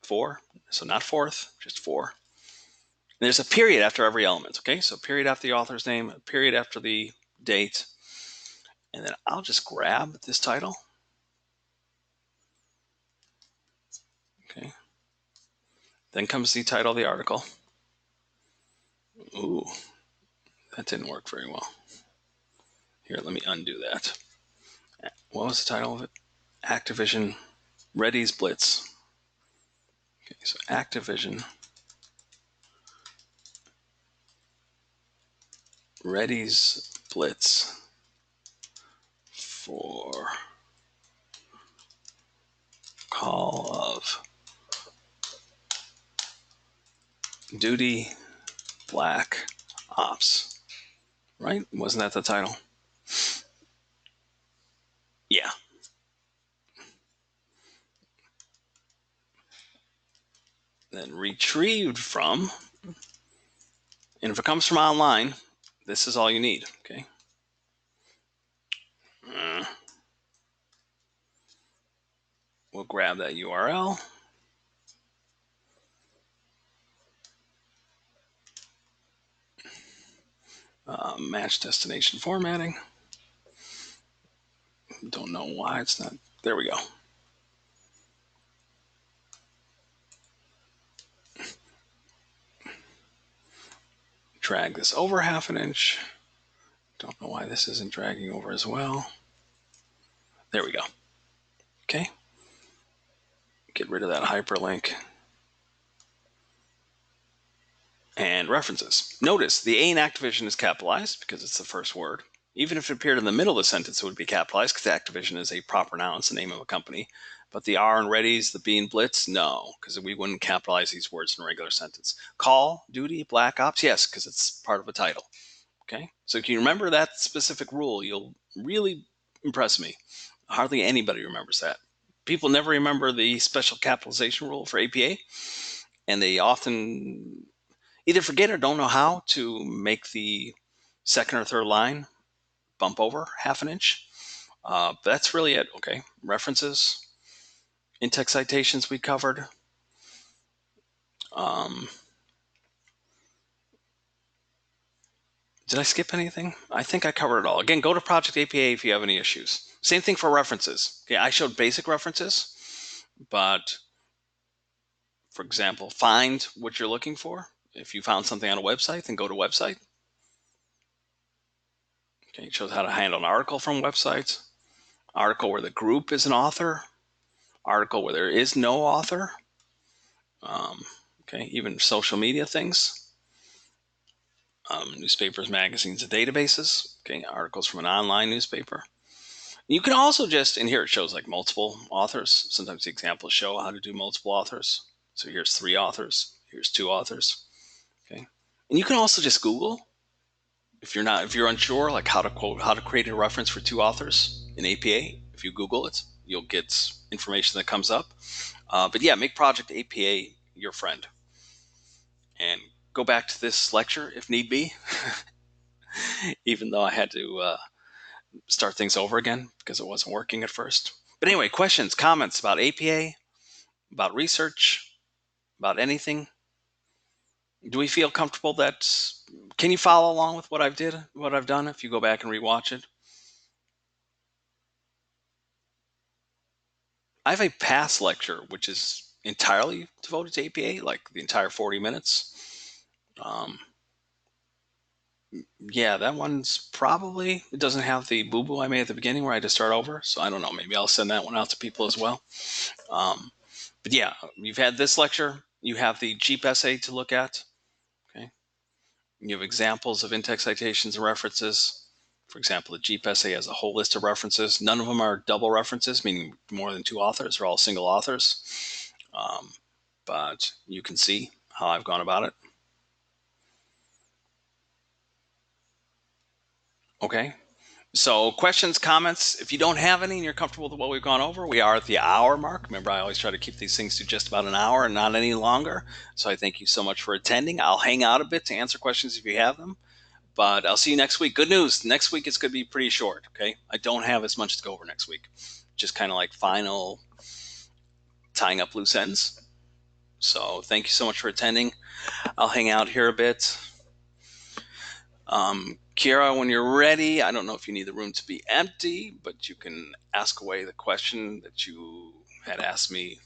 4, so not 4th, just 4. And there's a period after every element, okay? So period after the author's name, a period after the date, and then I'll just grab this title. Okay. Then comes the title of the article. Ooh, that didn't work very well. Here, let me undo that. What was the title of it? Activision readies Blitz. Okay, so Activision readies Blitz for Call of Duty Black Ops. Right? Wasn't that the title? Yeah. Then retrieved from, and if it comes from online, this is all you need, okay? We'll grab that URL. Match destination formatting. Don't know why it's not. There we go. Drag this over 1/2 inch. Don't know why this isn't dragging over as well. There we go. Okay. Get rid of that hyperlink. And references. Notice the A in Activision is capitalized because it's the first word. Even if it appeared in the middle of the sentence, it would be capitalized because Activision is a proper noun. It's the name of a company. But the R in readies, the B in blitz, no, because we wouldn't capitalize these words in a regular sentence. Call, duty, black ops, yes, because it's part of a title. Okay, so if you remember that specific rule, you'll really impress me. Hardly anybody remembers that. People never remember the special capitalization rule for APA, and they often either forget or don't know how to make the second or third line bump over 1/2 inch. That's really it. Okay, references, in-text citations we covered. Did I skip anything? I think I covered it all. Again, go to Project APA if you have any issues. Same thing for references. Okay, I showed basic references, but for example, find what you're looking for. If you found something on a website, then go to website. Okay, it shows how to handle an article from websites. Article where the group is an author. Article where there is no author. Okay, even social media things. Newspapers, magazines, and databases. Okay, articles from an online newspaper. You can also just, and here it shows like multiple authors. Sometimes the examples show how to do multiple authors. So here's 3 authors. Here's 2 authors. Okay, and you can also just Google if you're unsure, like how to create a reference for 2 authors in APA. If you Google it, you'll get information that comes up. But yeah, make Project APA your friend, and go back to this lecture if need be. Even though I had to start things over again because it wasn't working at first. But anyway, questions, comments about APA, about research, about anything? Do we feel comfortable can you follow along with what I've done if you go back and rewatch it? I have a past lecture which is entirely devoted to APA, like the entire 40 minutes. Um, yeah, that one's probably, it doesn't have the boo-boo I made at the beginning where I had to start over. So I don't know, maybe I'll send that one out to people as well. Um, but yeah, you've had this lecture, you have the Jeep essay to look at. Okay. You have examples of in-text citations and references. For example, the Jeep essay has a whole list of references. None of them are double references, meaning more than two authors. They're all single authors. Um, but you can see how I've gone about it. Okay. So questions, comments, if you don't have any and you're comfortable with what we've gone over, we are at the hour mark. Remember, I always try to keep these things to just about an hour and not any longer. So I thank you so much for attending. I'll hang out a bit to answer questions if you have them. But I'll see you next week. Good news. Next week it's going to be pretty short. Okay. I don't have as much to go over next week. Just kind of like final tying up loose ends. So thank you so much for attending. I'll hang out here a bit. Kira, when you're ready, I don't know if you need the room to be empty, but you can ask away the question that you had asked me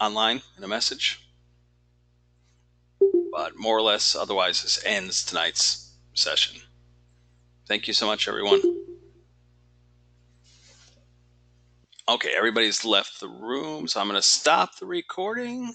online in a message. But more or less, otherwise, this ends tonight's session. Thank you so much, everyone. Okay, everybody's left the room, so I'm going to stop the recording.